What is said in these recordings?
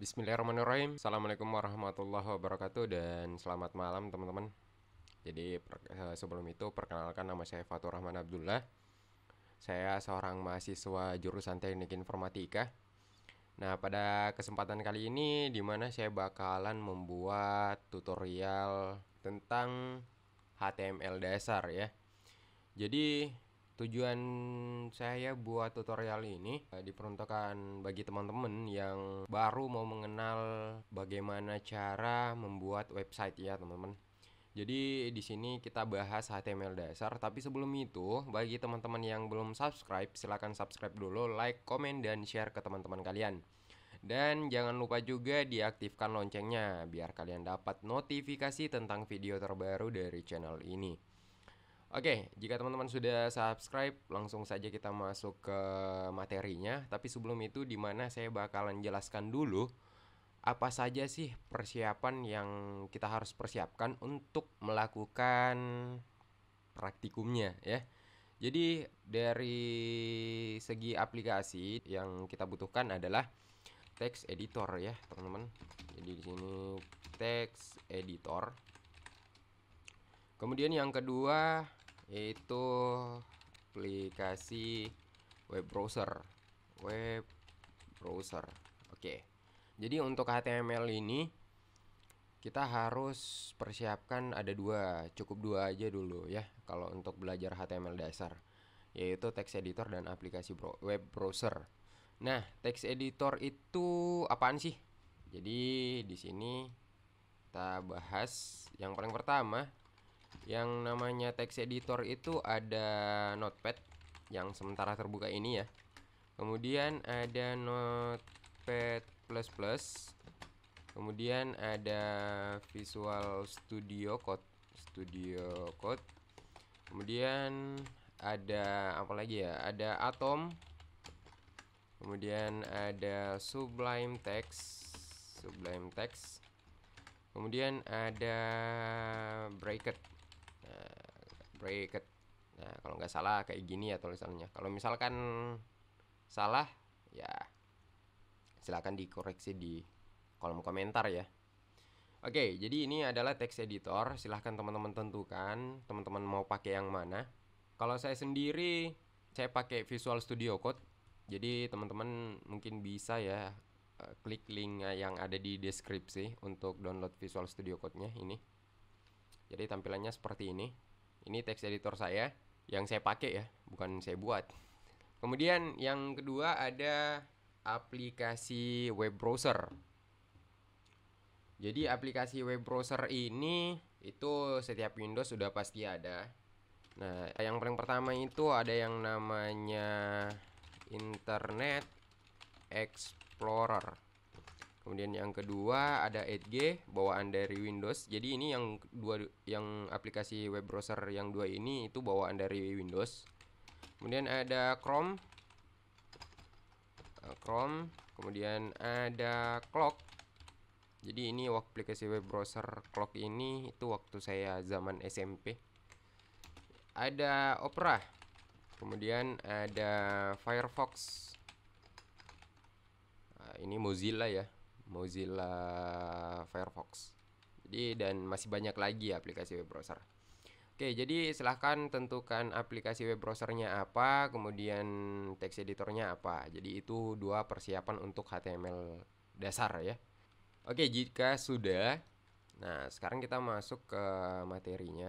Bismillahirrahmanirrahim. Assalamualaikum warahmatullahi wabarakatuh dan selamat malam teman-teman. Jadi sebelum itu perkenalkan, nama saya Fatur Rahman Abdullah. Saya seorang mahasiswa jurusan Teknik Informatika. Nah, pada kesempatan kali ini di mana saya bakalan membuat tutorial tentang HTML dasar ya. Jadi tujuan saya buat tutorial ini diperuntukkan bagi teman-teman yang baru mau mengenal bagaimana cara membuat website ya, teman-teman. Jadi di sini kita bahas HTML dasar, tapi sebelum itu bagi teman-teman yang belum subscribe, silahkan subscribe dulu, like, komen, dan share ke teman-teman kalian. Dan jangan lupa juga diaktifkan loncengnya biar kalian dapat notifikasi tentang video terbaru dari channel ini. Oke, jika teman-teman sudah subscribe, langsung saja kita masuk ke materinya. Tapi sebelum itu, di mana saya bakalan jelaskan dulu apa saja sih persiapan yang kita harus persiapkan untuk melakukan praktikumnya ya. Jadi dari segi aplikasi yang kita butuhkan adalah text editor ya, teman-teman. Jadi di sini text editor. Kemudian yang kedua yaitu aplikasi web browser. Oke. Jadi untuk HTML ini kita harus persiapkan ada cukup dua aja dulu ya kalau untuk belajar HTML dasar, yaitu text editor dan aplikasi web browser. Nah, text editor itu apaan sih? Jadi di sini kita bahas yang paling pertama. Yang namanya text editor itu ada Notepad yang sementara terbuka ini ya. Kemudian ada Notepad++. Kemudian ada Visual Studio Code. Kemudian ada apa lagi ya? Ada Atom. Kemudian ada Sublime Text. Kemudian ada bracket. Nah, kalau nggak salah kayak gini ya tulisannya. Kalau misalkan salah, ya silakan dikoreksi di kolom komentar ya. Oke, jadi ini adalah text editor. Silahkan teman-teman tentukan, teman-teman mau pakai yang mana. Kalau saya sendiri, saya pakai Visual Studio Code. Jadi teman-teman mungkin bisa ya klik link yang ada di deskripsi untuk download Visual Studio Code-nya ini. Jadi tampilannya seperti ini. Ini text editor saya yang saya pakai ya, bukan saya buat. Kemudian yang kedua ada aplikasi web browser. Jadi aplikasi web browser ini itu setiap Windows sudah pasti ada. Nah, yang paling pertama itu ada yang namanya Internet Explorer. Kemudian yang kedua ada Edge bawaan dari Windows. Jadi ini yang aplikasi web browser yang dua ini itu bawaan dari Windows. Kemudian ada Chrome. Kemudian ada Clock. Jadi ini aplikasi web browser Clock ini itu waktu saya zaman SMP. Ada Opera. Kemudian ada Firefox. Nah, ini Mozilla Firefox. Jadi dan masih banyak lagi aplikasi web browser. Oke, jadi silahkan tentukan aplikasi web browsernya apa, kemudian text editornya apa. Jadi itu dua persiapan untuk HTML dasar ya. Oke, jika sudah, nah sekarang kita masuk ke materinya.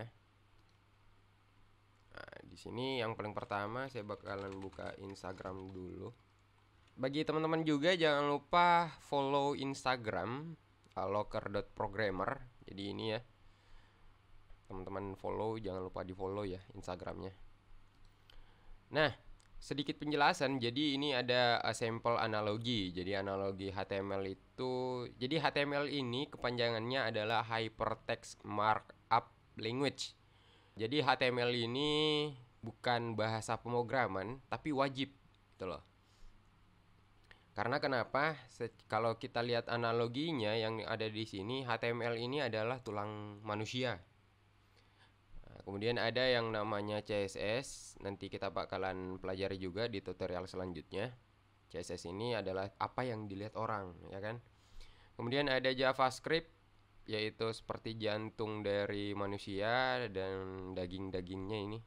Nah, di sini yang paling pertama saya bakalan buka Instagram dulu. Bagi teman-teman juga jangan lupa follow Instagram locker.programmer. Jadi ini ya, teman-teman follow, jangan lupa di follow ya Instagramnya. Nah, sedikit penjelasan. Jadi ini ada sampel analogi. Jadi analogi HTML itu, jadi HTML ini kepanjangannya adalah Hypertext Markup Language. Jadi HTML ini bukan bahasa pemrograman, tapi wajib gitu loh. Karena kenapa? Kalau kita lihat analoginya yang ada di sini, HTML ini adalah tulang manusia. Nah, kemudian ada yang namanya CSS. Nanti kita bakalan pelajari juga di tutorial selanjutnya. CSS ini adalah apa yang dilihat orang, ya kan? Kemudian ada JavaScript, yaitu seperti jantung dari manusia dan daging-dagingnya ini.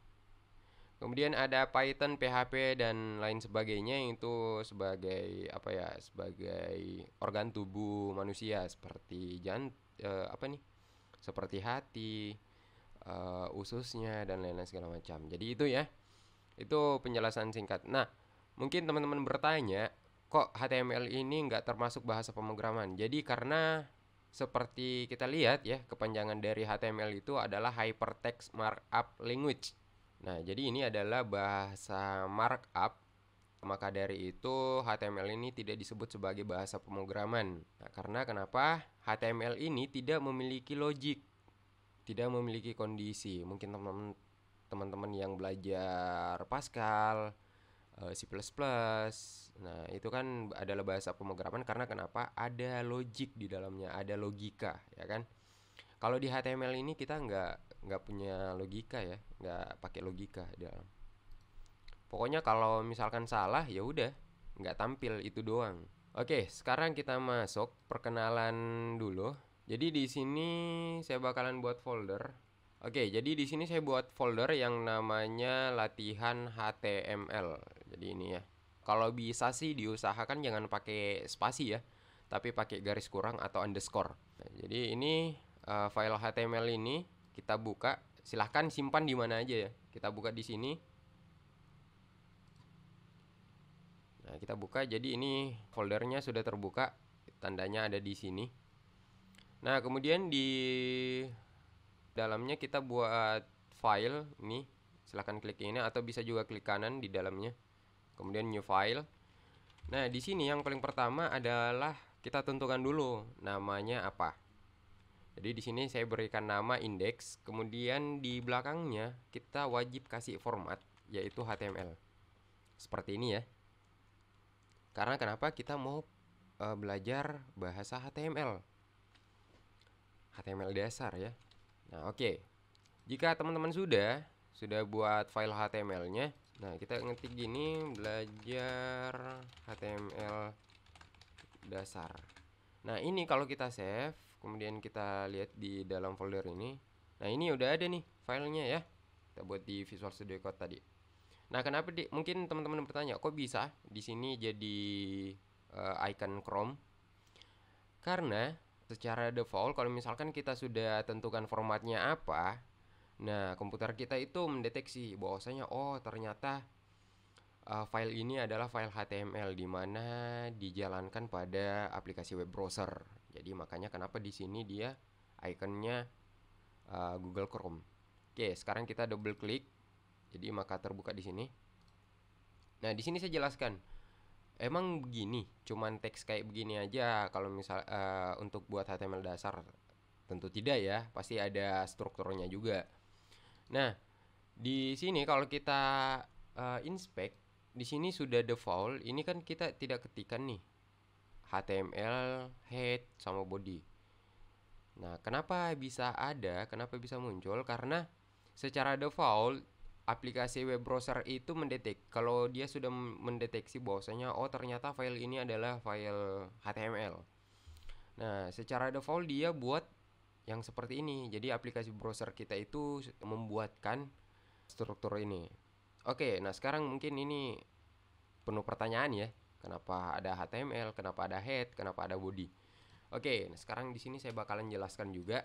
Kemudian ada Python, PHP dan lain sebagainya, itu sebagai apa ya? Sebagai organ tubuh manusia seperti seperti hati, ususnya dan lain-lain segala macam. Jadi itu ya. Itu penjelasan singkat. Nah, mungkin teman-teman bertanya, kok HTML ini nggak termasuk bahasa pemrograman? Jadi karena seperti kita lihat ya, kepanjangan dari HTML itu adalah Hypertext Markup Language. Nah, jadi ini adalah bahasa markup. Maka dari itu HTML ini tidak disebut sebagai bahasa pemrograman. Nah, karena kenapa? HTML ini tidak memiliki logik, tidak memiliki kondisi. Mungkin teman-teman yang belajar Pascal, C++, nah itu kan adalah bahasa pemrograman karena kenapa? Ada logik di dalamnya, ada logika, ya kan? Kalau di HTML ini kita nggak punya logika ya, nggak pakai logika di dalam. Pokoknya kalau misalkan salah ya udah nggak tampil itu doang. Oke, sekarang kita masuk perkenalan dulu. Jadi di sini saya bakalan buat folder. Oke, jadi di sini saya buat folder yang namanya latihan HTML. Jadi ini ya. Kalau bisa sih diusahakan jangan pakai spasi ya, tapi pakai garis kurang atau underscore. Nah, jadi ini file HTML ini kita buka. Silahkan simpan di mana aja ya. Kita buka di sini. Nah, kita buka. Jadi ini foldernya sudah terbuka. Tandanya ada di sini. Nah, kemudian di dalamnya kita buat file ini, silahkan klik ini atau bisa juga klik kanan di dalamnya, kemudian new file. Nah, di sini yang paling pertama adalah kita tentukan dulu namanya apa. Jadi di sini saya berikan nama index, kemudian di belakangnya kita wajib kasih format yaitu HTML. Seperti ini ya. Karena kenapa? Kita mau belajar bahasa HTML. HTML dasar ya. Nah, oke. Jika teman-teman sudah buat file HTML-nya, nah kita ngetik gini, belajar HTML dasar. Nah, ini kalau kita save, kemudian kita lihat di dalam folder ini. Nah, ini udah ada nih filenya ya. Kita buat di Visual Studio Code tadi. Nah, kenapa mungkin teman-teman bertanya, kok bisa di sini jadi icon Chrome? Karena secara default kalau misalkan kita sudah tentukan formatnya apa, nah komputer kita itu mendeteksi bahwasanya oh ternyata file ini adalah file HTML di mana dijalankan pada aplikasi web browser. Jadi makanya kenapa di sini dia ikonnya Google Chrome. Oke, sekarang kita double klik. Jadi maka terbuka di sini. Nah, di sini saya jelaskan. Emang begini, cuman teks kayak begini aja kalau misal untuk buat HTML dasar? Tentu tidak ya, pasti ada strukturnya juga. Nah, di sini kalau kita inspect, di sini sudah default. Ini kan kita tidak ketikkan nih HTML, head sama body. Nah, kenapa bisa ada? Kenapa bisa muncul? Karena secara default aplikasi web browser itu kalau dia sudah mendeteksi bahwasanya oh ternyata file ini adalah file HTML. Nah, secara default dia buat yang seperti ini. Jadi aplikasi browser kita itu membuatkan struktur ini. Oke, nah sekarang mungkin ini penuh pertanyaan ya. Kenapa ada HTML, kenapa ada head, kenapa ada body. Oke, nah sekarang di sini saya bakalan jelaskan juga.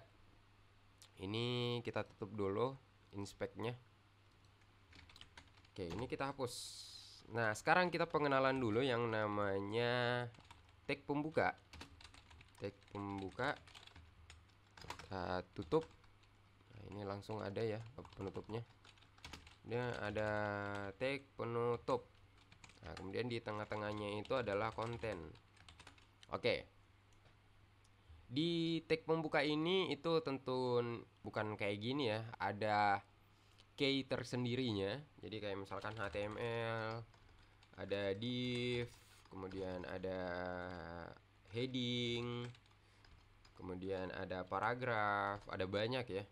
Ini kita tutup dulu inspect-nya. Oke, ini kita hapus. Nah, sekarang kita pengenalan dulu yang namanya tag pembuka. Tag pembuka kita tutup. Nah, ini langsung ada ya penutupnya. Dia ada tag penutup. Nah, kemudian di tengah-tengahnya itu adalah konten. Oke. Di tag pembuka ini itu tentu bukan kayak gini ya, ada key tersendirinya. Jadi kayak misalkan HTML, ada div, kemudian ada heading, kemudian ada paragraf, ada banyak ya.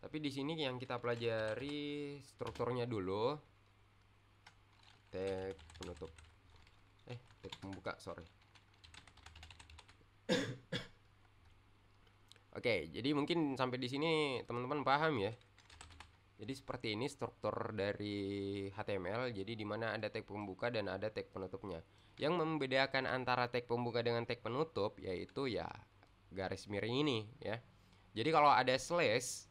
Tapi di sini yang kita pelajari strukturnya dulu. Tag penutup. Tag pembuka, sorry. Oke, jadi mungkin sampai di sini teman-teman paham ya. Jadi seperti ini struktur dari HTML. Jadi di mana ada tag pembuka dan ada tag penutupnya. Yang membedakan antara tag pembuka dengan tag penutup yaitu ya garis miring ini ya. Jadi kalau ada slash,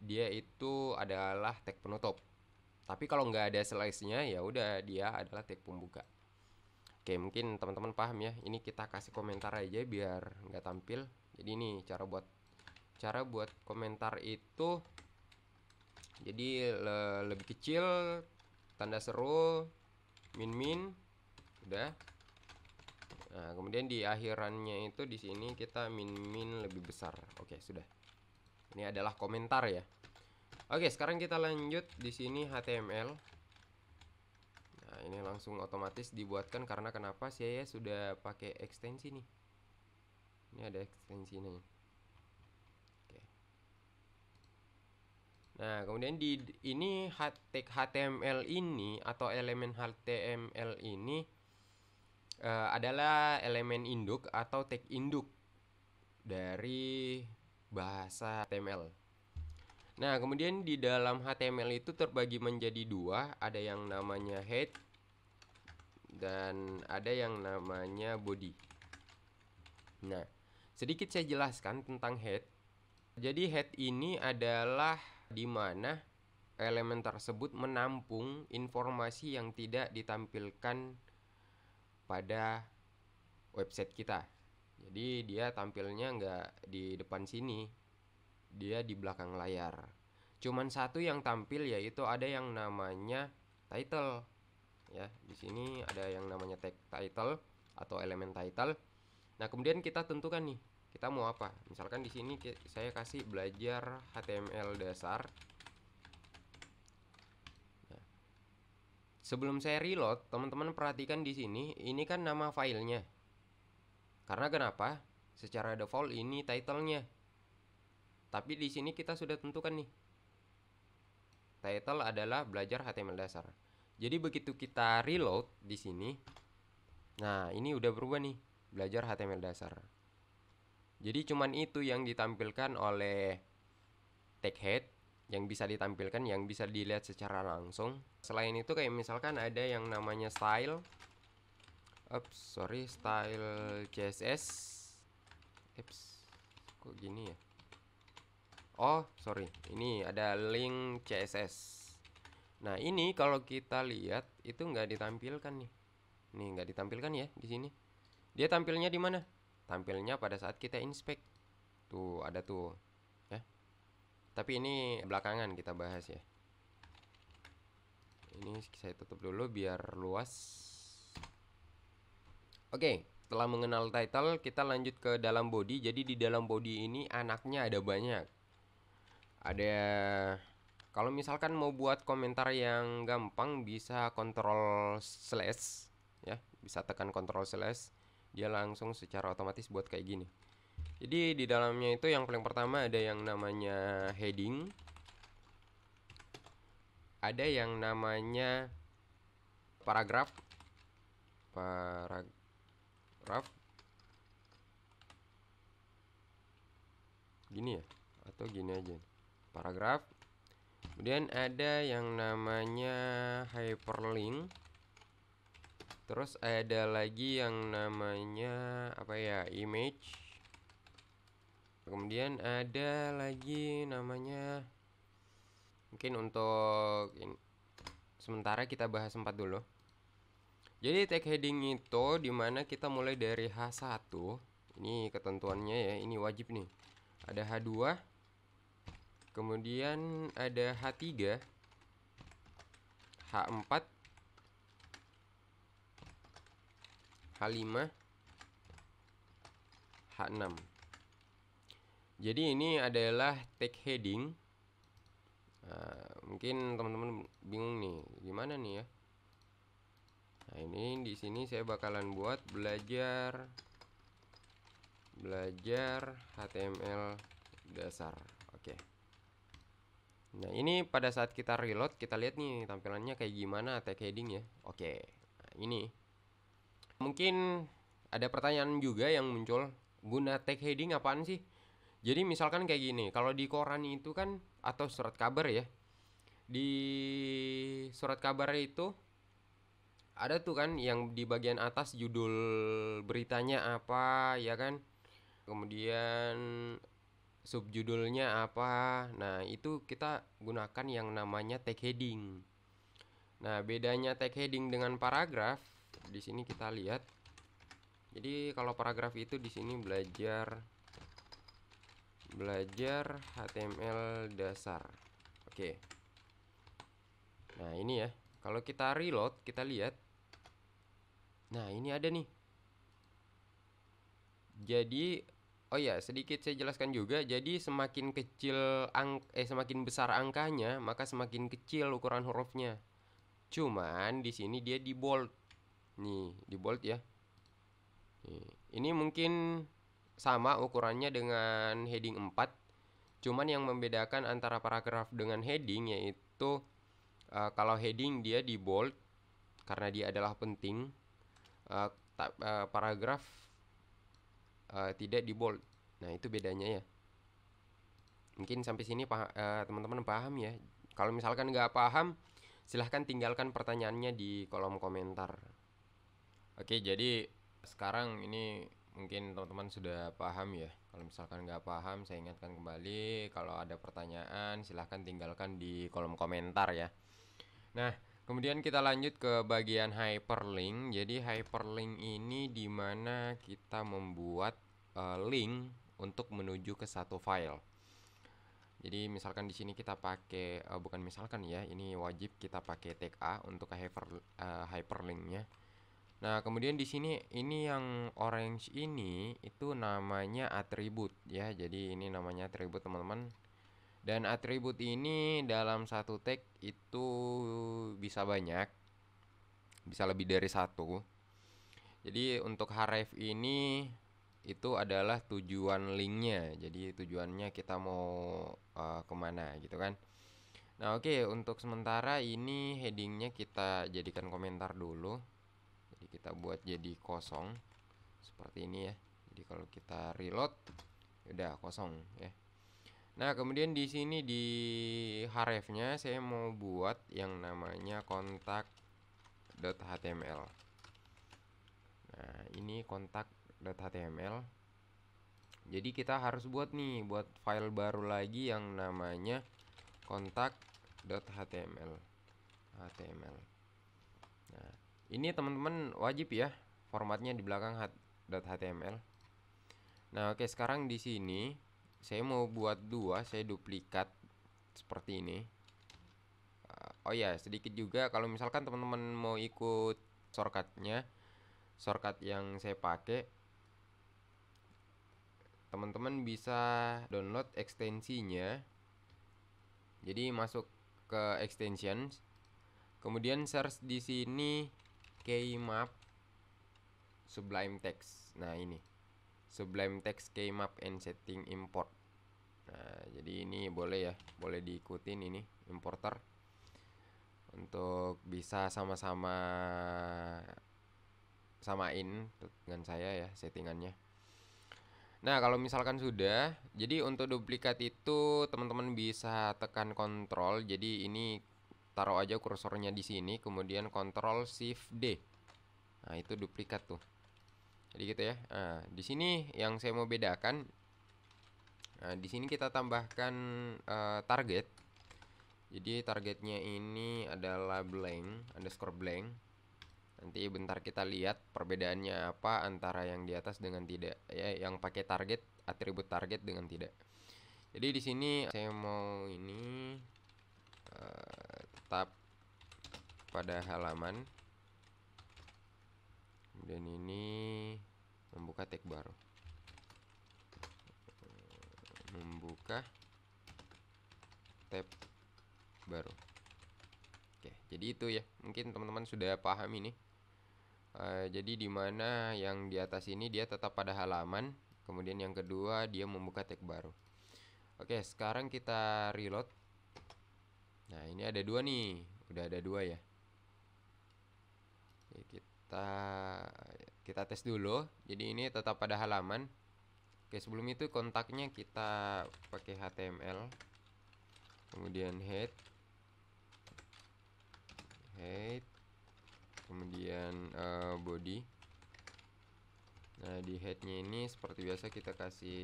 dia itu adalah tag penutup. Tapi kalau nggak ada slashnya ya udah dia adalah tag pembuka. Oke, mungkin teman-teman paham ya. Ini kita kasih komentar aja biar nggak tampil. Jadi ini cara buat komentar itu. Jadi lebih kecil, tanda seru, min, udah. Nah, kemudian di akhirannya itu di sini kita min lebih besar. Oke, sudah. Ini adalah komentar ya. Oke, sekarang kita lanjut di sini HTML. Nah, ini langsung otomatis dibuatkan karena kenapa? Saya sudah pakai ekstensi nih. Ini ada ekstensinya. Oke. Nah, kemudian di ini tag HTML ini atau elemen HTML ini adalah elemen induk atau tag induk dari bahasa HTML. Nah, kemudian di dalam HTML itu terbagi menjadi dua, ada yang namanya head dan ada yang namanya body. Nah, sedikit saya jelaskan tentang head. Jadi head ini adalah di mana elemen tersebut menampung informasi yang tidak ditampilkan pada website kita. Jadi dia tampilnya nggak di depan sini, dia di belakang layar. Cuman satu yang tampil yaitu ada yang namanya title. Ya, di sini ada yang namanya tag title atau elemen title. Nah, kemudian kita tentukan nih, kita mau apa? Misalkan di sini saya kasih belajar HTML dasar. Nah, sebelum saya reload, teman-teman perhatikan di sini, ini kan nama filenya. Karena kenapa? Secara default ini title-nya. Tapi di sini kita sudah tentukan nih. Title adalah belajar HTML dasar. Jadi begitu kita reload di sini, nah ini udah berubah nih, belajar HTML dasar. Jadi cuman itu yang ditampilkan oleh tag head, yang bisa ditampilkan, yang bisa dilihat secara langsung. Selain itu kayak misalkan ada yang namanya style, style CSS. Kok gini ya? Oh, sorry, ini ada link CSS. Nah, ini kalau kita lihat itu nggak ditampilkan nih. Nih nggak ditampilkan ya di sini. Dia tampilnya di mana? Tampilnya pada saat kita inspect. Tuh ada tuh, ya. Tapi ini belakangan kita bahas ya. Ini saya tutup dulu biar luas. Oke, setelah mengenal title, kita lanjut ke dalam body. Jadi di dalam body ini anaknya ada banyak. Ada, kalau misalkan mau buat komentar yang gampang bisa kontrol slash ya, bisa tekan kontrol slash, dia langsung secara otomatis buat kayak gini. Jadi di dalamnya itu yang paling pertama ada yang namanya heading, ada yang namanya paragraf, gini ya, atau gini aja, paragraf. Kemudian ada yang namanya hyperlink. Terus ada lagi yang namanya apa ya, image. Kemudian ada lagi namanya, mungkin untuk sementara kita bahas 4 dulu. Jadi tag heading itu dimana kita mulai dari H1. Ini ketentuannya ya, ini wajib nih. Ada H2, kemudian ada H3, H4, H5, H6. Jadi ini adalah tag heading. Mungkin teman-teman bingung nih, gimana nih ya? Nah, ini di sini saya bakalan buat belajar HTML dasar. Oke. Nah, ini pada saat kita reload, kita lihat nih tampilannya kayak gimana tag heading ya. Oke. Nah, ini mungkin ada pertanyaan juga yang muncul, guna tag heading apaan sih? Jadi misalkan kayak gini, kalau di koran itu kan atau surat kabar ya, di surat kabar itu ada tuh kan yang di bagian atas judul beritanya apa ya kan, kemudian subjudulnya apa. Nah, itu kita gunakan yang namanya tag heading. Nah, bedanya tag heading dengan paragraf di sini kita lihat. Jadi kalau paragraf itu di sini belajar HTML dasar. Oke. Nah, ini ya. Kalau kita reload, kita lihat. Nah, ini ada nih. Jadi, oh ya, sedikit saya jelaskan juga. Jadi semakin kecil semakin besar angkanya, maka semakin kecil ukuran hurufnya. Cuman di sini dia di bold. Nih, di bold ya. Nih, ini mungkin sama ukurannya dengan heading 4. Cuman yang membedakan antara paragraf dengan heading yaitu kalau heading dia di bold karena dia adalah penting. Paragraf tidak di bold. Nah, itu bedanya ya. Mungkin sampai sini teman-teman paham ya. Kalau misalkan nggak paham, silahkan tinggalkan pertanyaannya di kolom komentar. Oke, jadi sekarang ini mungkin teman-teman sudah paham ya. Kalau misalkan nggak paham, saya ingatkan kembali. Kalau ada pertanyaan, silahkan tinggalkan di kolom komentar ya. Nah, kemudian kita lanjut ke bagian hyperlink. Jadi hyperlink ini dimana kita membuat link untuk menuju ke satu file. Jadi misalkan di sini kita pakai bukan misalkan ya, ini wajib kita pakai tag A untuk hyperlinknya. Nah, kemudian di sini ini yang orange ini itu namanya atribut ya. Jadi ini namanya atribut teman-teman. Dan atribut ini dalam satu tag itu bisa banyak, bisa lebih dari satu. Jadi untuk href ini itu adalah tujuan linknya. Jadi tujuannya kita mau kemana gitu kan. Nah, oke, untuk sementara ini headingnya kita jadikan komentar dulu. Jadi kita buat jadi kosong seperti ini ya. Jadi kalau kita reload udah kosong ya. Nah, kemudian di sini di hrefnya saya mau buat yang namanya kontak.html. Nah, ini kontak.html. Jadi kita harus buat file baru lagi yang namanya kontak.html. Nah, ini teman-teman wajib ya formatnya di belakang .html. Nah, oke, sekarang di sini saya mau buat dua, saya duplikat seperti ini. Oh ya, sedikit juga kalau misalkan teman-teman mau ikut shortcut yang saya pakai, teman-teman bisa download ekstensinya. Jadi masuk ke extensions, kemudian search di sini keymap Sublime Text. Nah, ini Sublime Text keymap and setting import. Nah, jadi ini boleh ya, boleh diikutin ini importer untuk bisa sama-sama samain dengan saya ya settingannya. Nah, kalau misalkan sudah, jadi untuk duplikat itu teman-teman bisa tekan kontrol. Jadi ini taruh aja kursornya di sini, kemudian kontrol shift D. Nah, itu duplikat tuh. Jadi gitu ya. Nah, di sini yang saya mau bedakan, nah, di sini kita tambahkan target. Jadi targetnya ini adalah blank, underscore blank. Nanti bentar kita lihat perbedaannya apa antara yang di atas dengan tidak ya, yang pakai target, atribut target dengan tidak. Jadi di sini saya mau ini tetap pada halaman. Kemudian ini membuka tag baru. Membuka tab baru. Oke, jadi itu ya. Mungkin teman-teman sudah paham ini. Jadi dimana yang di atas ini dia tetap pada halaman, kemudian yang kedua dia membuka tag baru. Oke, sekarang kita reload. Nah, ini ada dua nih, udah ada dua ya. Oke, kita tes dulu. Jadi ini tetap pada halaman. Oke, sebelum itu kontaknya kita pakai HTML, kemudian head, kemudian body. Nah, di headnya ini seperti biasa kita kasih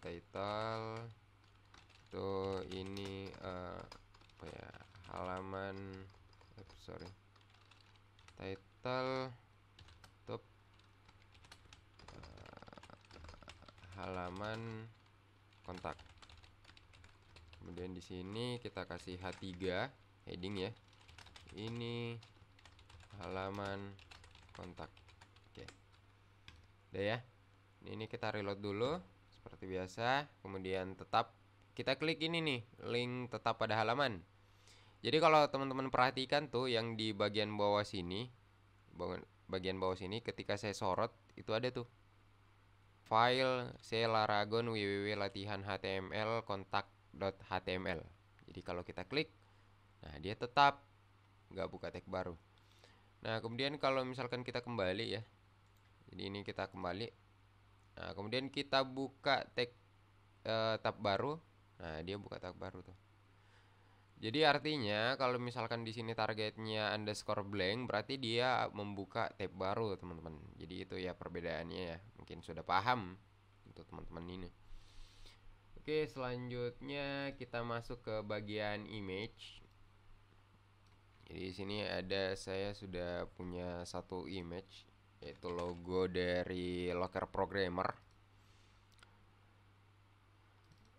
title. Tuh ini apa ya, halaman, title top halaman kontak. Kemudian di sini kita kasih H3 heading ya. Ini halaman kontak. Oke. Udah ya. Ini kita reload dulu seperti biasa. Kemudian tetap kita klik ini nih, link tetap pada halaman. Jadi kalau teman-teman perhatikan tuh yang di bagian bawah sini, ketika saya sorot itu ada tuh file C.Laragon www latihan html kontak.html. Jadi kalau kita klik, nah dia tetap nggak buka tag baru. Nah, kemudian kalau misalkan kita kembali ya, jadi ini kita kembali. Nah, kemudian kita buka tab baru. Nah, dia buka tab baru tuh. Jadi artinya kalau misalkan di sini targetnya underscore blank, berarti dia membuka tab baru, teman-teman. Jadi itu ya perbedaannya ya. Mungkin sudah paham untuk teman-teman ini. Oke, selanjutnya kita masuk ke bagian image. Jadi di sini saya sudah punya satu image, yaitu logo dari Locker Programmer.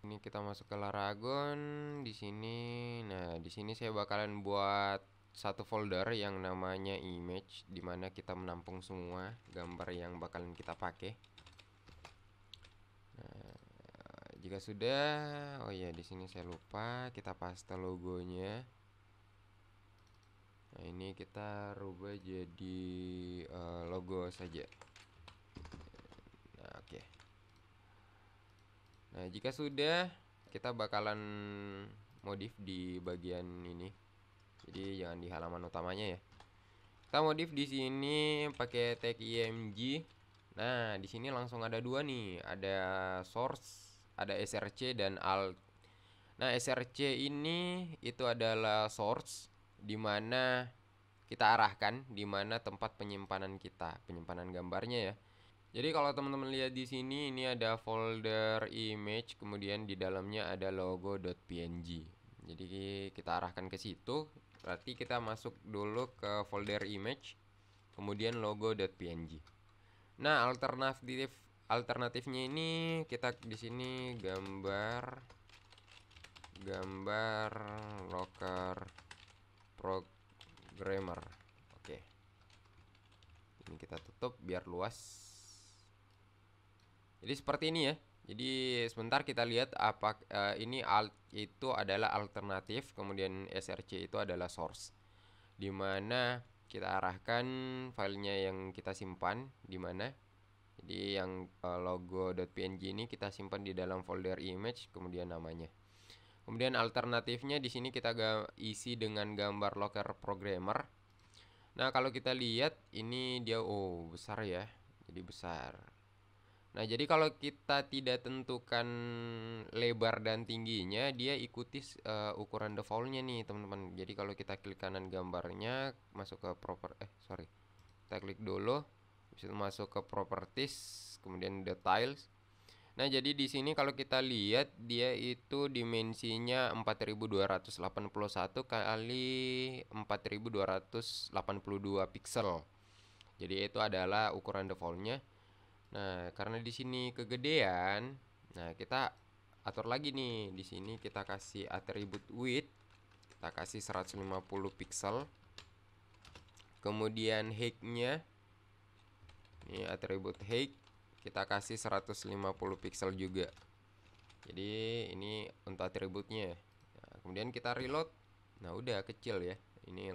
Ini kita masuk ke Laragon di sini. Nah, di sini saya bakalan buat satu folder yang namanya image, dimana kita menampung semua gambar yang bakalan kita pakai. Nah, jika sudah, oh ya di sini saya lupa kita paste logonya. Nah, ini kita rubah jadi logo saja. Nah, oke. Nah, jika sudah, kita bakalan modif di bagian ini. Jadi jangan di halaman utamanya ya. Kita modif di sini pakai tag img. Nah, di sini langsung ada dua nih, ada source, ada src dan alt. Nah, src ini itu adalah source dimana kita arahkan dimana tempat penyimpanan kita, penyimpanan gambarnya ya. Jadi kalau teman-teman lihat di sini, ini ada folder image, kemudian di dalamnya ada logo.png. Jadi kita arahkan ke situ, berarti kita masuk dulu ke folder image, kemudian logo.png. Nah, alternatifnya ini kita di sini gambar Locker Programmer. Oke. Ini kita tutup biar luas. Jadi seperti ini ya. Jadi sebentar kita lihat apa ini alt itu adalah alternatif, kemudian src itu adalah source. Dimana kita arahkan filenya yang kita simpan di mana. Jadi yang logo.png ini kita simpan di dalam folder image, kemudian namanya. Kemudian alternatifnya di sini kita isi dengan gambar Locker Programmer. Nah, kalau kita lihat ini dia besar ya. Jadi besar. Nah, jadi kalau kita tidak tentukan lebar dan tingginya, dia ikuti ukuran defaultnya nih, teman-teman. Jadi kalau kita klik kanan gambarnya, masuk ke kita klik dulu, bisa masuk ke properties, kemudian details. Nah, jadi di sini kalau kita lihat dia itu dimensinya 4281 kali 4282 pixel. Jadi itu adalah ukuran defaultnya. Nah, karena di sini kegedean, nah kita atur lagi nih. Di sini kita kasih atribut width, kita kasih 150 pixel. Kemudian height-nya, ini atribut height, kita kasih 150 pixel juga. Jadi ini untuk atributnya. Nah, kemudian kita reload. Nah, udah kecil ya. Ini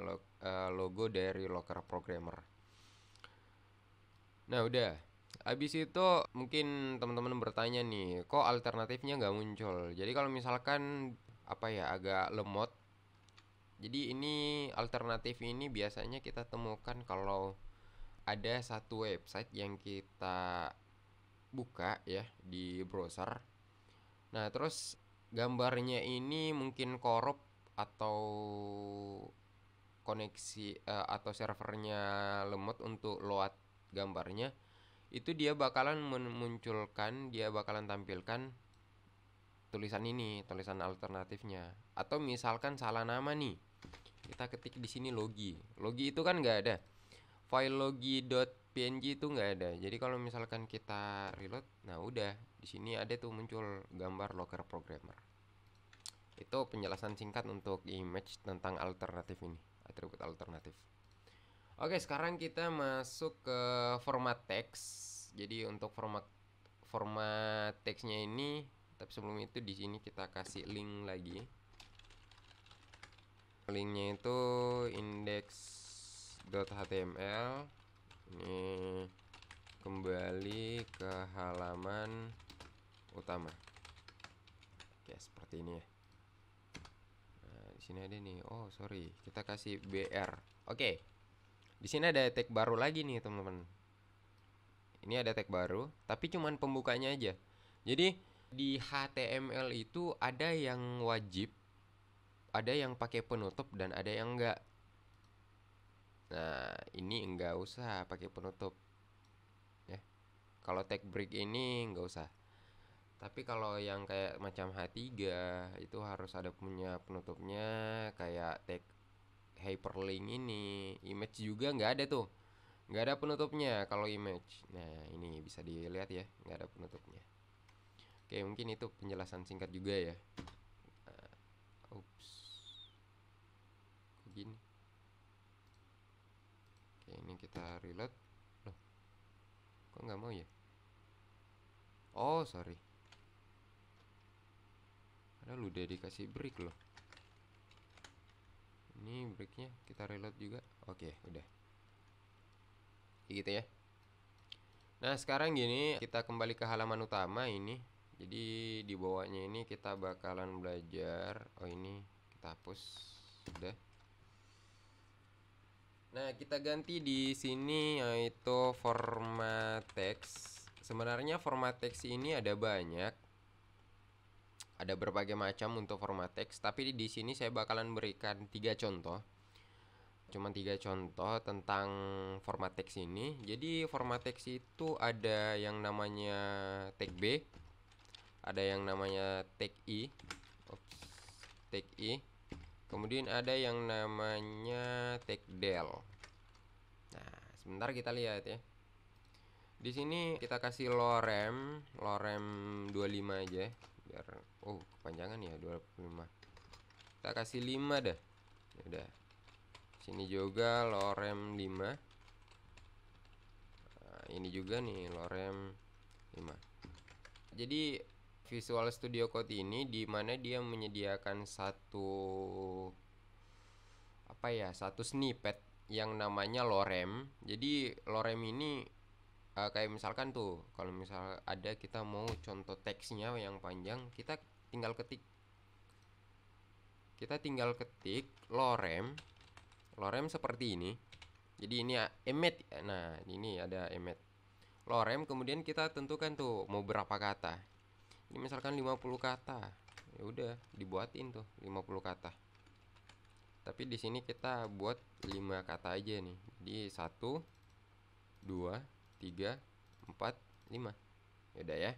logo dari Locker Programmer. Nah, udah. Habis itu mungkin teman-teman bertanya nih, kok alternatifnya nggak muncul? Jadi kalau misalkan agak lemot. Jadi ini alternatif ini biasanya kita temukan kalau ada satu website yang kita buka ya di browser. Nah, terus gambarnya ini mungkin korup atau koneksi atau servernya lemot untuk load gambarnya, itu dia bakalan memunculkan, dia bakalan tampilkan tulisan ini, tulisan alternatifnya. Atau misalkan salah nama nih, kita ketik di sini logi. Logi itu kan nggak ada. File logi.png itu nggak ada. Jadi kalau misalkan kita reload, nah udah di sini ada tuh muncul gambar locker programmer. Itu penjelasan singkat untuk image tentang alternatif ini, atribut alternatif. Oke, sekarang kita masuk ke format teks. Jadi untuk format teksnya ini, tapi sebelum itu di sini kita kasih link lagi. Linknya itu index.html. Ini kembali ke halaman utama. Oke, seperti ini ya. Nah, di sini ada nih. Oh, sorry. Kita kasih BR. Oke. Di sini ada tag baru lagi nih, teman-teman. Ini ada tag baru, tapi cuman pembukanya aja. Jadi di HTML itu ada yang wajib, ada yang pakai penutup dan ada yang enggak. Nah, ini enggak usah pakai penutup. Ya. Kalau tag break ini enggak usah. Tapi kalau yang kayak macam H3 itu harus ada punya penutupnya, kayak tag hyperlink ini, image juga nggak ada tuh, nggak ada penutupnya kalau image. Nah, ini bisa dilihat ya, nggak ada penutupnya. Oke, mungkin itu penjelasan singkat juga ya. Ups, kok gini? Oke, ini kita reload. Loh, kok nggak mau ya? Oh, sorry. Padahal udah dikasih break loh. Ini breaknya kita reload juga. Oke, udah. Gitu ya. Nah, sekarang gini, kita kembali ke halaman utama ini. Jadi di bawahnya ini kita bakalan belajar. Oh, ini kita hapus. Sudah. Nah, kita ganti di sini yaitu format teks. Sebenarnya format teks ini ada banyak. Ada berbagai macam untuk format teks, tapi di sini saya bakalan berikan 3 contoh. Cuma 3 contoh tentang format teks ini. Jadi format teks itu ada yang namanya tag B, ada yang namanya tag I. Oops, tag I. Kemudian ada yang namanya tag del. Nah, sebentar kita lihat ya. Di sini kita kasih lorem 25 aja biar kepanjangan ya 25. Kita kasih 5 dah. Udah. Sini juga lorem 5. Nah, ini juga nih lorem 5. Jadi Visual Studio Code ini dimana dia menyediakan satu snippet yang namanya lorem. Jadi lorem ini kayak misalkan tuh, kalau misal ada kita mau contoh teksnya yang panjang, kita tinggal ketik lorem seperti ini. Jadi ini emet. Nah, ini ada emet lorem, kemudian kita tentukan tuh mau berapa kata. Ini misalkan 50 kata. Ya udah, dibuatin tuh 50 kata. Tapi di sini kita buat 5 kata aja nih. Jadi 1 2 3 4 5. Yaudah ya.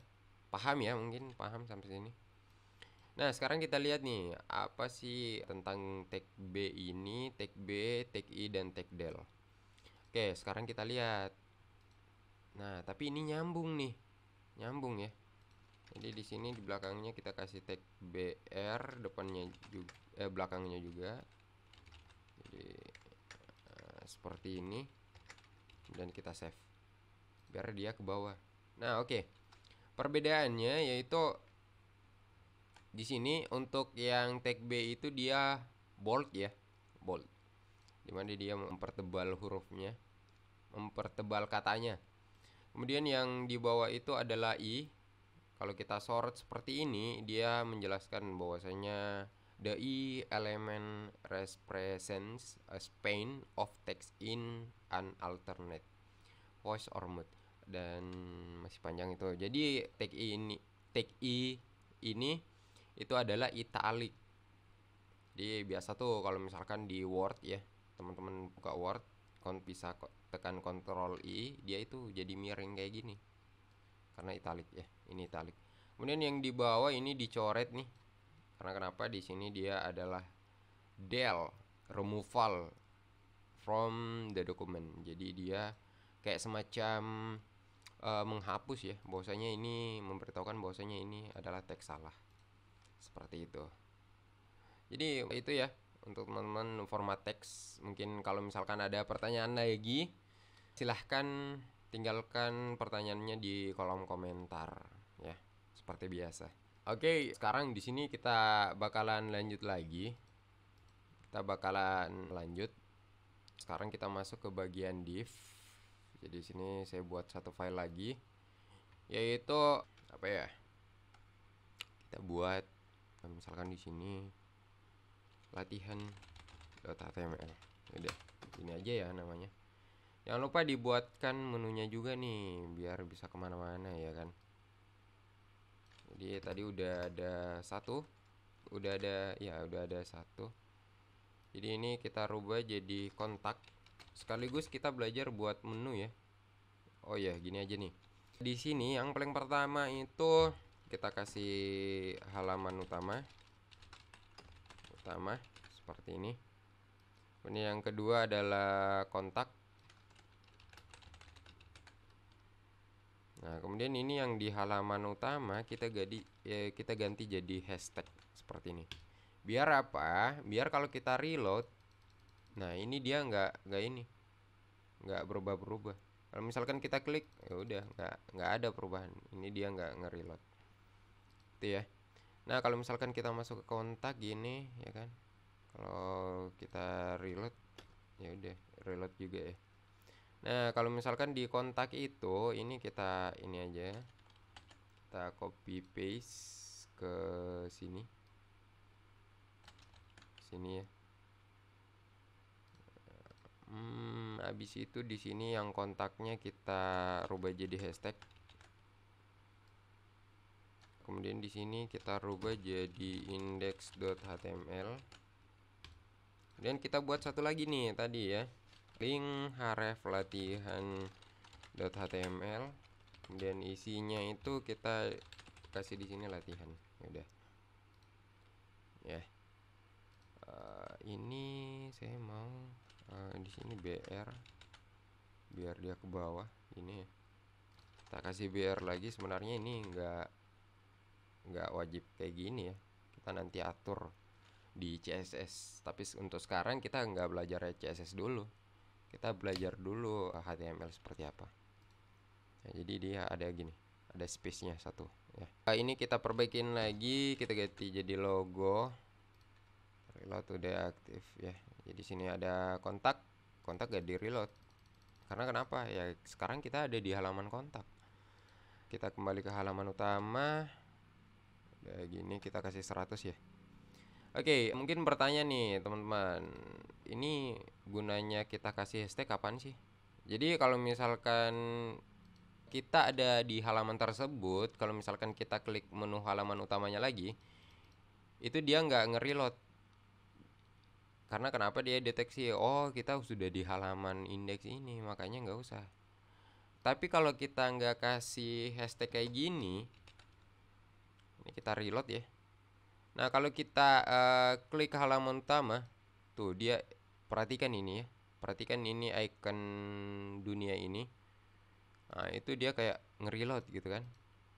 Paham ya, mungkin paham sampai sini. Nah, sekarang kita lihat nih, apa sih tentang tag B ini, tag B, tag I, dan tag del. Oke, sekarang kita lihat. Nah, tapi ini nyambung nih. Nyambung ya. Jadi di sini di belakangnya kita kasih tag BR, depannya juga belakangnya juga. Jadi seperti ini. Dan kita save. Biar dia ke bawah. Nah, oke. Perbedaannya yaitu di sini untuk yang tag B itu dia bold ya, bold. Dimana dia mempertebal hurufnya, mempertebal katanya. Kemudian yang di bawah itu adalah I. Kalau kita sorot seperti ini, dia menjelaskan bahwasanya the I element represents a span of text in an alternate voice or mood. dan masih panjang itu. Jadi tag I ini itu adalah italic. Jadi biasa tuh kalau misalkan di Word ya, teman-teman buka Word, bisa tekan Ctrl I, dia itu jadi miring kayak gini. Karena italic ya, ini italic. Kemudian yang di bawah ini dicoret nih. Karena kenapa? Di sini dia adalah del removal from the document. Jadi dia kayak semacam menghapus ya, bahwasanya ini memberitahukan bahwasanya ini adalah teks salah. Seperti itu. Jadi itu ya untuk teman-teman format teks. Mungkin kalau misalkan ada pertanyaan lagi, silahkan tinggalkan pertanyaannya di kolom komentar ya, seperti biasa. Oke, sekarang di sini kita bakalan lanjut lagi. Kita bakalan lanjut. Sekarang kita masuk ke bagian div. Jadi sini saya buat satu file lagi, yaitu apa ya? Kita buat misalkan di sini latihan.html. Udah, ini aja ya namanya. Jangan lupa dibuatkan menunya juga nih, biar bisa kemana-mana ya kan. Jadi tadi udah ada satu, udah ada satu. Jadi ini kita rubah jadi kontak. Sekaligus kita belajar buat menu ya. Oh ya, gini aja nih. Di sini yang paling pertama itu kita kasih halaman utama seperti ini. Ini yang kedua adalah kontak. Nah, kemudian ini yang di halaman utama kita ganti jadi hashtag seperti ini. Biar apa? Biar kalau kita reload, nah ini dia nggak berubah-berubah. Kalau misalkan kita klik, ya udah nggak ada perubahan. Ini dia nggak nge-reload. Itu ya. Nah, kalau misalkan kita masuk ke kontak gini, ya kan? Kalau kita reload, ya udah reload juga ya. Nah, kalau misalkan di kontak itu, ini kita ini aja, kita copy paste ke sini, ya. Habis itu di sini yang kontaknya kita rubah jadi hashtag. Kemudian di sini kita rubah jadi index.html. Dan kita buat satu lagi nih tadi ya, link href latihan.html. Kemudian isinya itu kita kasih di sini latihan. Ya udah. Ya. Ini saya mau di sini BR biar dia ke bawah ini ya. Kita kasih BR lagi. Sebenarnya ini nggak wajib kayak gini ya, kita nanti atur di CSS. Tapi untuk sekarang kita nggak belajar CSS dulu, kita belajar dulu HTML seperti apa ya. Jadi dia ada gini, ada space nya satu ya. Ini kita perbaikin lagi, kita ganti jadi logo. Reload udah aktif ya. Jadi sini ada kontak gak di reload. Karena kenapa ya, sekarang kita ada di halaman kontak. Kita kembali ke halaman utama. Udah gini kita kasih 100 ya. Oke, mungkin bertanya nih teman-teman, ini gunanya kita kasih hashtag kapan sih? Jadi kalau misalkan kita ada di halaman tersebut, kalau misalkan kita klik menu halaman utamanya lagi, itu dia nggak nge-reload. Karena kenapa? Dia deteksi, oh kita sudah di halaman indeks ini, makanya nggak usah. Tapi kalau kita nggak kasih hashtag kayak gini, ini kita reload ya. Nah, kalau kita klik halaman utama, tuh dia perhatikan ini ya. Perhatikan ini icon dunia ini. Nah, itu dia kayak nge-reload gitu kan.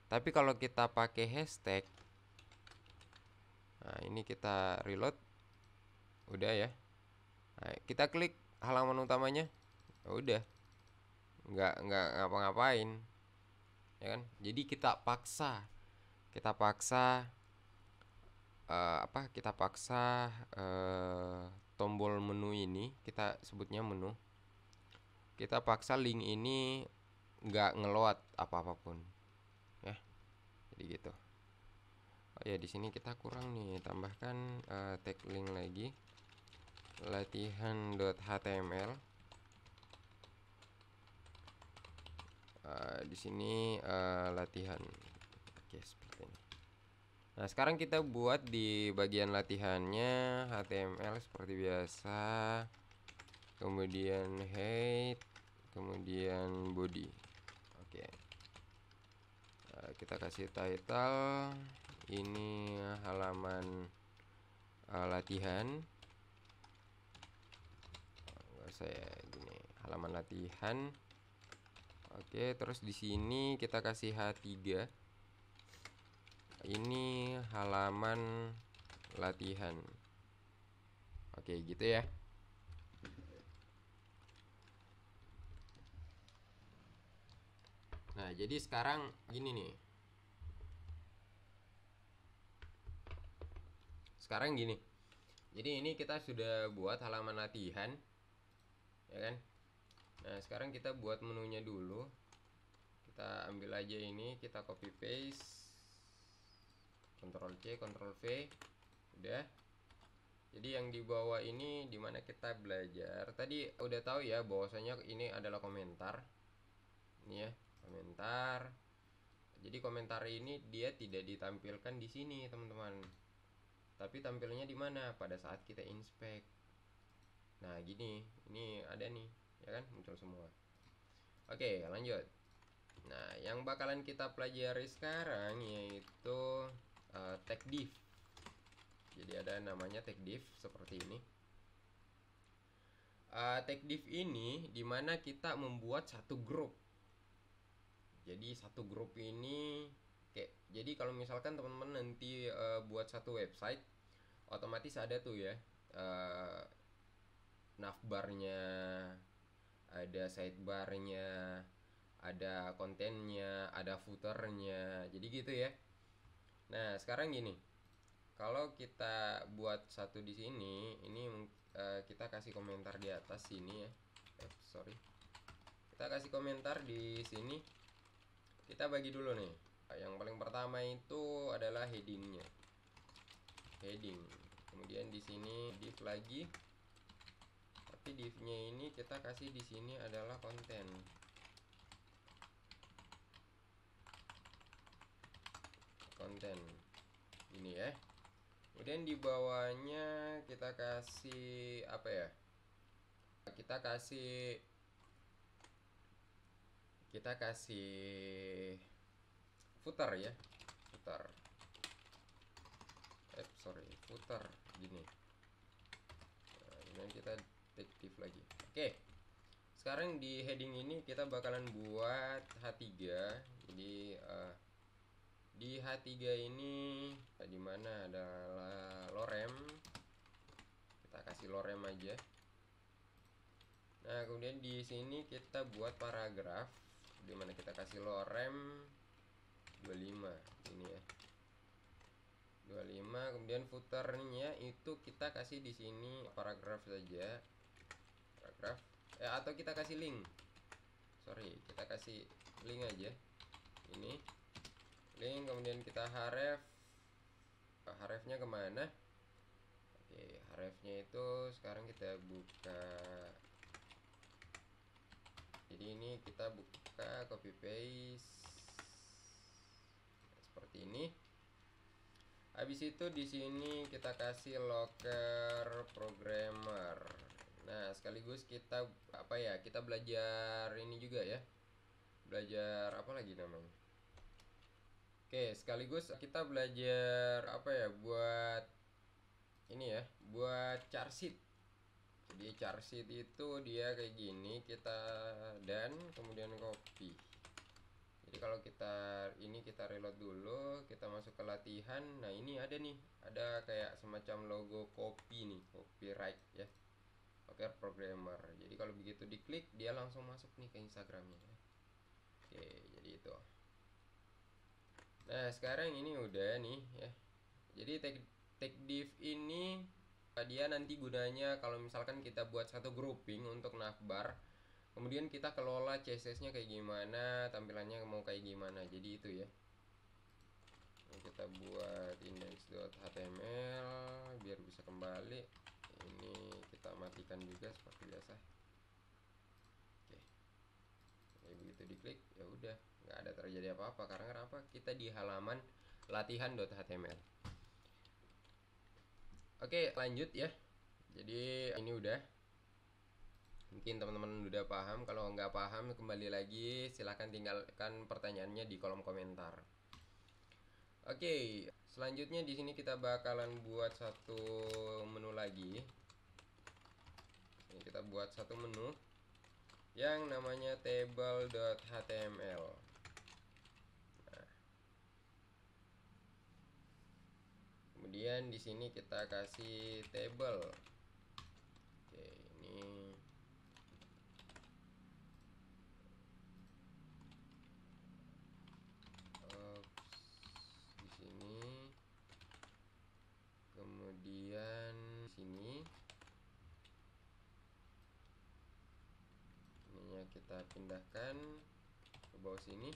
Tapi kalau kita pakai hashtag, nah ini kita reload, udah ya. Nah, kita klik halaman utamanya, udah nggak ngapa-ngapain, ya kan. Jadi kita paksa tombol menu ini, kita sebutnya menu, kita paksa link ini nggak ngeload apapun ya. Jadi gitu. Oh ya, di sini kita kurang nih, tambahkan tag link lagi, latihan.html. Di sini latihan. Oke, seperti ini. Nah, sekarang kita buat di bagian latihannya HTML seperti biasa. Kemudian height, kemudian body. Oke. Kita kasih title. Ini halaman latihan. Saya gini, halaman latihan. Oke, terus di sini kita kasih H3. Ini halaman latihan. Oke, gitu ya. Nah, jadi sekarang gini nih. Sekarang gini. Jadi ini kita sudah buat halaman latihan, ya kan? Nah, sekarang kita buat menunya dulu. Kita ambil aja ini, kita copy paste, Ctrl C, Ctrl V, udah. Jadi yang di bawah ini dimana kita belajar. Tadi udah tahu ya bahwasanya ini adalah komentar. Ini ya, komentar. Jadi komentar ini dia tidak ditampilkan di sini, teman-teman. Tapi tampilnya di mana? Pada saat kita inspect. Nah, gini. Ini ada nih, ya kan? Muncul semua. Oke, lanjut. Nah, yang bakalan kita pelajari sekarang yaitu tag div. Jadi ada namanya tag div seperti ini. Tag div ini dimana kita membuat satu grup. Jadi satu grup ini kayak, jadi kalau misalkan teman-teman nanti buat satu website, otomatis ada tuh ya navbarnya, ada sidebarnya, ada kontennya, ada footernya, jadi gitu ya. Nah, sekarang gini, kalau kita buat satu di sini, ini kita kasih komentar di atas sini ya. Sorry, kita kasih komentar di sini. Kita bagi dulu nih. Yang paling pertama itu adalah headingnya, heading. Kemudian di sini div lagi, tapi divnya ini kita kasih di sini adalah konten. Konten ini ya. Kemudian di bawahnya kita kasih apa ya? Kita kasih footer ya. Footer. Footer gini. Nah, kemudian kita take div lagi. Oke. Sekarang di heading ini kita bakalan buat H3. Jadi di H3 ini di mana adalah lorem. Kita kasih lorem aja. Nah, kemudian di sini kita buat paragraf di mana kita kasih lorem 25 ini ya. 25, kemudian footernya itu kita kasih di sini paragraf saja. Paragraf atau kita kasih link. Sorry, kita kasih link aja. Ini link, kemudian kita hrefnya kemana? Oke, hrefnya itu sekarang kita buka. Jadi ini kita buka, copy paste seperti ini. Habis itu di sini kita kasih locker programmer. Nah, sekaligus kita apa ya? Kita belajar ini juga ya. Belajar apa lagi namanya? Oke, sekaligus kita belajar apa ya? Buat ini ya, buat char sheet. Jadi char sheet itu dia kayak gini, kita dan kemudian copy. Jadi kalau kita reload dulu, kita masuk ke latihan. Nah, ini ada nih, ada kayak semacam logo copy nih, copyright ya. Oke, programmer. Jadi kalau begitu diklik, dia langsung masuk nih ke Instagramnya. Oke, jadi itu. Nah, sekarang ini udah nih ya. Jadi tag div ini dia nanti gunanya kalau misalkan kita buat satu grouping untuk navbar, kemudian kita kelola CSS-nya kayak gimana, tampilannya mau kayak gimana. Jadi itu ya. Ini kita buat index.html biar bisa kembali. Ini kita matikan juga seperti biasa. Oke. Kayak begitu begitu diklik ya udah nggak ada terjadi apa-apa. Karena kenapa? Kita di halaman latihan.html. Oke, lanjut ya. Jadi ini udah, mungkin teman-teman udah paham. Kalau nggak paham kembali lagi silahkan tinggalkan pertanyaannya di kolom komentar. Oke, selanjutnya di sini kita bakalan buat satu menu lagi. Ini kita buat satu menu yang namanya table.html. Nah, kemudian di sini kita kasih table. Oke, ini di sini, kemudian di sini ininya kita pindahkan ke bawah sini.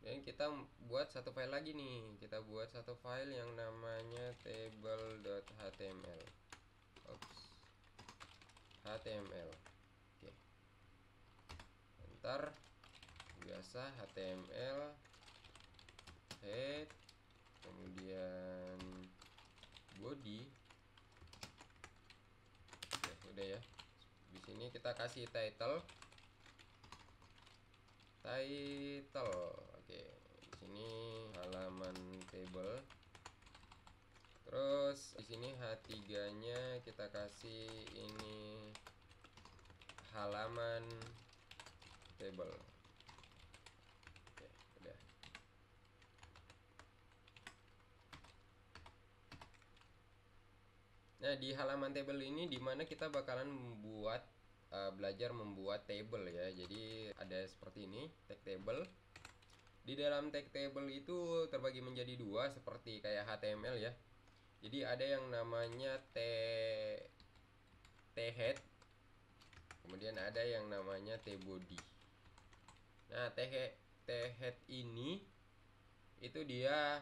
Dan kita buat satu file lagi nih. Kita buat satu file yang namanya table.html. HTML. Oke. Ntar biasa HTML head, kemudian body. Oke, udah ya. Di sini kita kasih title. Oke, di sini halaman table. Terus di sini H3-nya kita kasih ini halaman table. Oke, udah. Nah, di halaman table ini dimana kita bakalan membuat belajar membuat table ya. Jadi ada seperti ini, tag table. Di dalam tag table itu terbagi menjadi dua seperti kayak HTML ya. Jadi ada yang namanya head, kemudian ada yang namanya body. Nah, head ini itu dia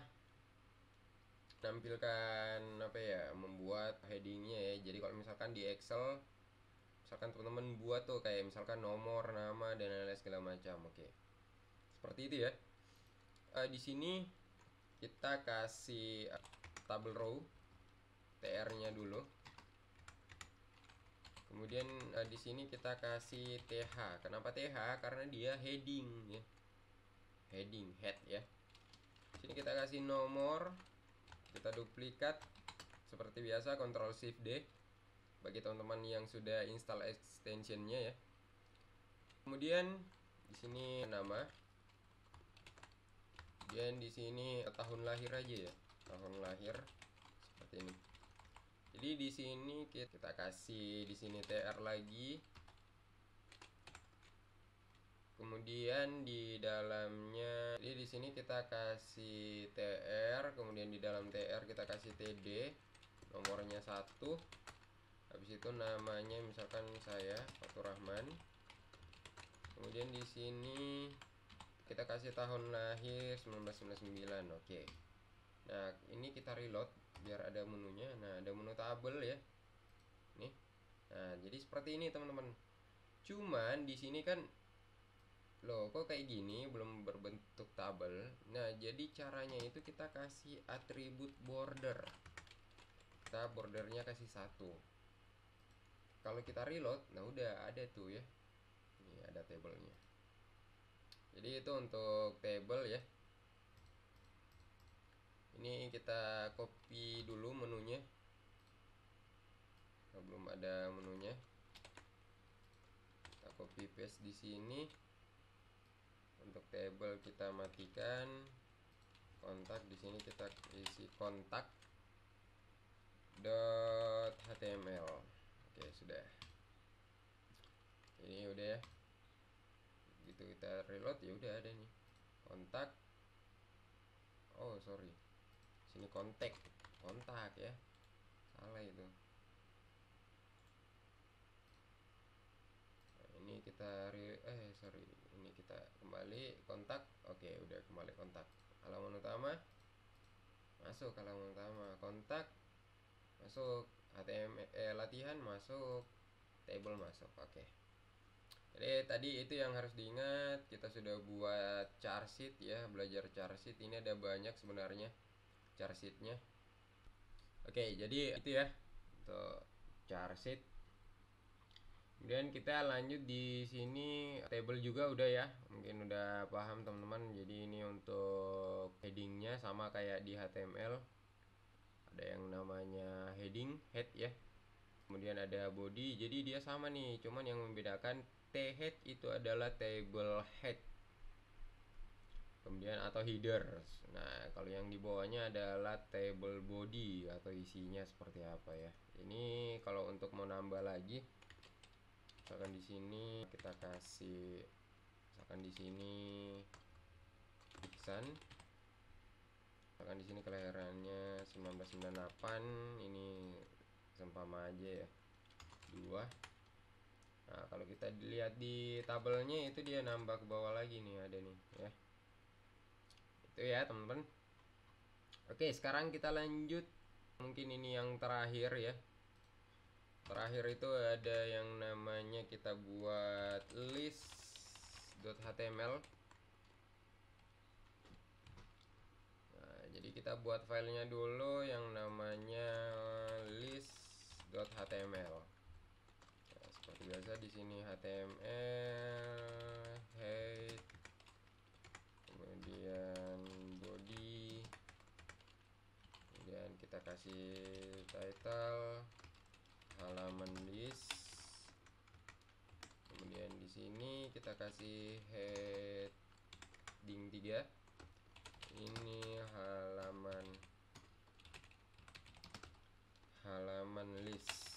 tampilkan apa ya, membuat headingnya ya. Jadi kalau misalkan di Excel, misalkan teman-teman buat tuh kayak misalkan nomor, nama, dan lain-lain segala macam. Oke, seperti itu ya. Di sini kita kasih table row tr-nya dulu. Kemudian di sini kita kasih th. Kenapa th? Karena dia heading ya. Heading head ya. Sini kita kasih nomor, kita duplikat seperti biasa, Ctrl Shift D bagi teman-teman yang sudah install extensionnya ya. Kemudian di sini nama, dan di sini tahun lahir aja ya, tahun lahir seperti ini. Jadi di sini kita kasih di sini tr lagi. Kemudian di dalamnya, jadi di sini kita kasih tr, kemudian di dalam tr kita kasih td, nomornya 1. Habis itu namanya misalkan saya Fatur Rahman. Kemudian di sini kita kasih tahun lahir 1999. Oke. Nah, ini kita reload biar ada menunya. Nah, ada menu tabel ya. Nih. Nah, jadi seperti ini teman-teman. Cuman di sini kan loh, kok kayak gini belum berbentuk tabel. Nah, jadi caranya itu kita kasih atribut border. Kita bordernya kasih 1. Kalau kita reload, nah udah ada tuh ya. Ini ada tabelnya. Jadi itu untuk table ya. Ini kita copy dulu menunya. Nah, belum ada menunya. Kita copy paste di sini. Untuk table kita matikan. Kontak di sini kita isi kontak .html. Oke, sudah. Ini udah ya. Gitu kita reload ya udah ada nih. Kontak. Oh, sorry. Sini kontak ya. Salah itu. Nah, ini kita ini kita kembali kontak. Oke, udah kembali kontak. Halaman utama. Masuk halaman utama, kontak masuk, HTML latihan masuk, table masuk. Oke. Jadi tadi itu yang harus diingat, kita sudah buat char sheet ya, belajar char sheet. Ini ada banyak sebenarnya char sheetnya. Oke, jadi itu ya untuk char sheet. Kemudian kita lanjut di sini table juga udah ya, mungkin udah paham teman-teman. Jadi ini untuk headingnya sama kayak di HTML, ada yang namanya heading head ya. Kemudian ada body, jadi dia sama nih, cuman yang membedakan T-head itu adalah table head, kemudian atau header. Nah, kalau yang di bawahnya adalah table body atau isinya seperti apa ya. Ini kalau untuk mau nambah lagi, misalkan di sini kita kasih, misalkan di sini Iksan, misalkan di sini kelahirannya 1998, ini seumpama aja ya 2. Nah, kalau kita dilihat di tabelnya itu dia nambah ke bawah lagi nih, ada nih ya. Itu ya, teman-teman. Oke, sekarang kita lanjut. Mungkin ini yang terakhir ya. Terakhir itu ada yang namanya kita buat list.html. Nah, jadi kita buat filenya dulu yang namanya list.html. Seperti biasa di sini HTML, head, kemudian body, kemudian kita kasih title halaman list, kemudian di sini kita kasih heading 3, ini halaman list.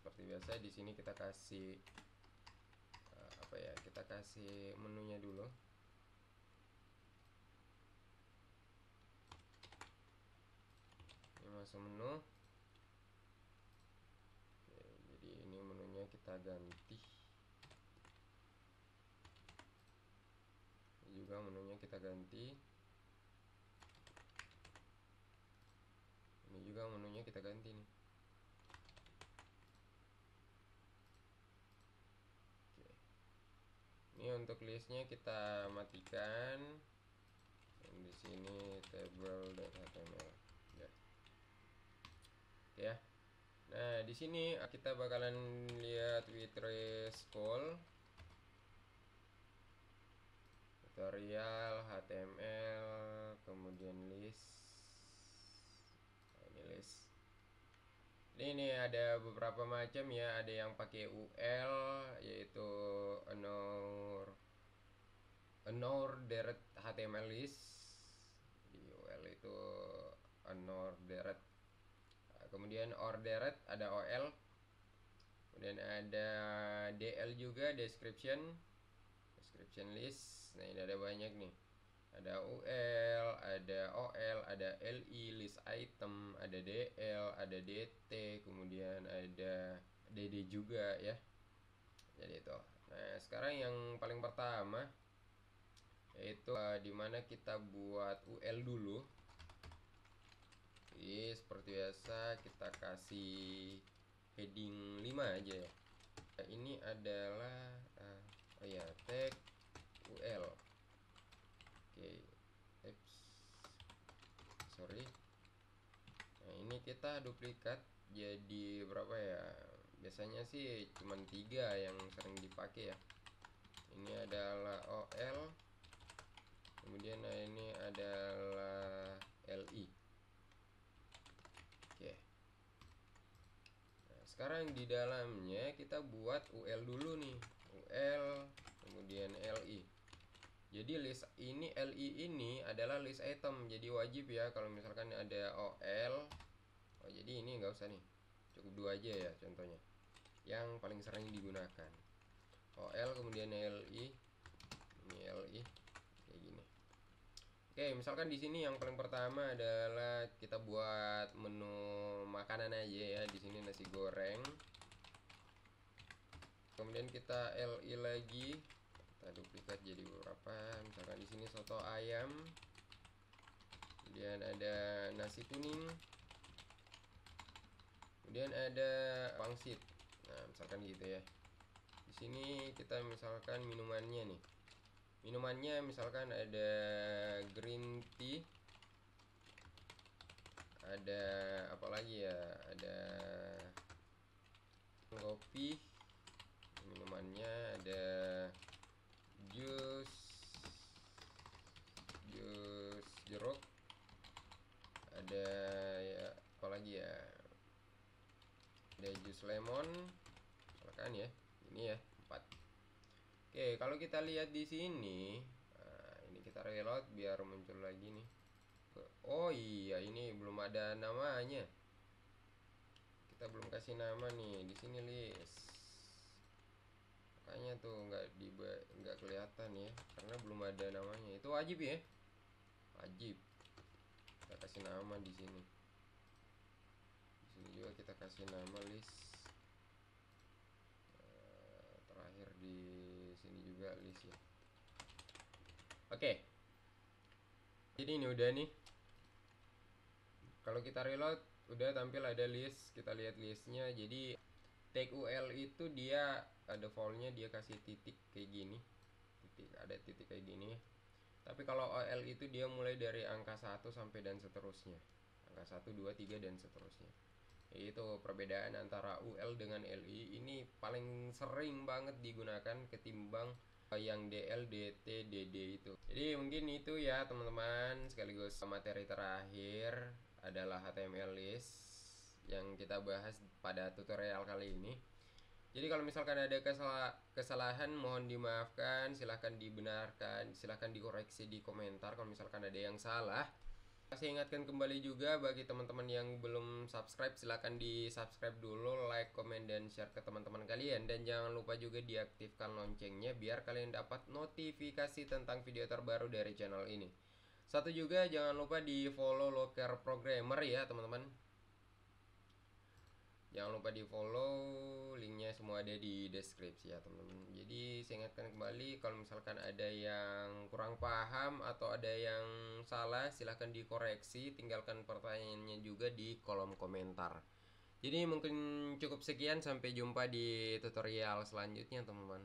Seperti biasa di sini kita kasih apa ya? Kita kasih menunya dulu. Ini masuk menu. Oke, jadi ini menunya kita ganti. Ini juga menunya kita ganti. Ini juga menunya kita ganti nih. Ini untuk listnya kita matikan. Dan di sini table.html ya. Nah, di sini kita bakalan lihat with call tutorial HTML, kemudian list. Nah, ini list. Ini ada beberapa macam ya, ada yang pakai UL yaitu unordered HTML list. Di UL itu unordered. Nah, kemudian ordered ada OL. Kemudian ada DL juga, description list. Nah, ini ada banyak nih. Ada UL, ada OL, ada LI, list item, ada DL, ada DT, kemudian ada DD juga ya. Jadi itu. Nah, sekarang yang paling pertama yaitu dimana kita buat UL dulu. Jadi seperti biasa kita kasih heading 5 aja ya. Nah, ini adalah oh ya, tag UL. Oke, sorry. Nah, ini kita duplikat jadi berapa ya? Biasanya sih cuma 3 yang sering dipakai ya. Ini adalah OL, kemudian ini adalah LI. Oke. Nah, sekarang di dalamnya kita buat UL dulu nih. UL, kemudian LI. Jadi list ini LI ini adalah list item, jadi wajib ya kalau misalkan ada OL. Oh, jadi ini nggak usah nih, cukup 2 aja ya contohnya yang paling sering digunakan. OL kemudian LI, ini LI kayak gini. Oke, misalkan di sini yang paling pertama adalah kita buat menu makanan aja ya. Di sini nasi goreng. Kemudian kita LI lagi. Kita duplikat jadi beberapa. Misalkan di sini soto ayam. Kemudian ada nasi kuning. Kemudian ada pangsit. Nah, misalkan gitu ya. Di sini kita misalkan minumannya nih. Minumannya misalkan ada green tea, ada apa lagi ya? Ada kopi. Minumannya ada jus jeruk, ada ya apa lagi ya? Ada jus lemon, misalkan ya. Ini ya, 4. Oke, kalau kita lihat di sini, nah, ini kita reload biar muncul lagi nih. Oh iya, ini belum ada namanya. Kita belum kasih nama nih di sini list. Makanya tuh nggak kelihatan ya, karena belum ada namanya. Itu wajib ya, wajib. Kita kasih nama di sini. Di sini juga kita kasih nama list. Terakhir di sini juga list ya. Oke. Jadi ini udah nih. Kalau kita reload udah tampil ada list. Kita lihat listnya. Jadi tag UL itu dia ada defaultnya dia kasih titik kayak gini. Ada titik kayak gini. Tapi kalau OL itu dia mulai dari angka 1 sampai dan seterusnya. Angka 1, 2, 3 dan seterusnya. Itu perbedaan antara UL dengan LI ini paling sering banget digunakan ketimbang yang DL, DT, DD itu. Jadi mungkin itu ya teman-teman, sekaligus materi terakhir adalah HTML list yang kita bahas pada tutorial kali ini. Jadi kalau misalkan ada kesalahan mohon dimaafkan, silahkan dibenarkan, silahkan dikoreksi di komentar kalau misalkan ada yang salah. Saya ingatkan kembali juga bagi teman-teman yang belum subscribe, silahkan di subscribe dulu, like, komen, dan share ke teman-teman kalian. Dan jangan lupa juga diaktifkan loncengnya biar kalian dapat notifikasi tentang video terbaru dari channel ini. Satu juga jangan lupa di follow Loker Programmer ya teman-teman. Jangan lupa di follow, linknya semua ada di deskripsi ya teman-teman. Jadi saya ingatkan kembali kalau misalkan ada yang kurang paham atau ada yang salah silahkan dikoreksi, tinggalkan pertanyaannya juga di kolom komentar. Jadi mungkin cukup sekian, sampai jumpa di tutorial selanjutnya teman-teman.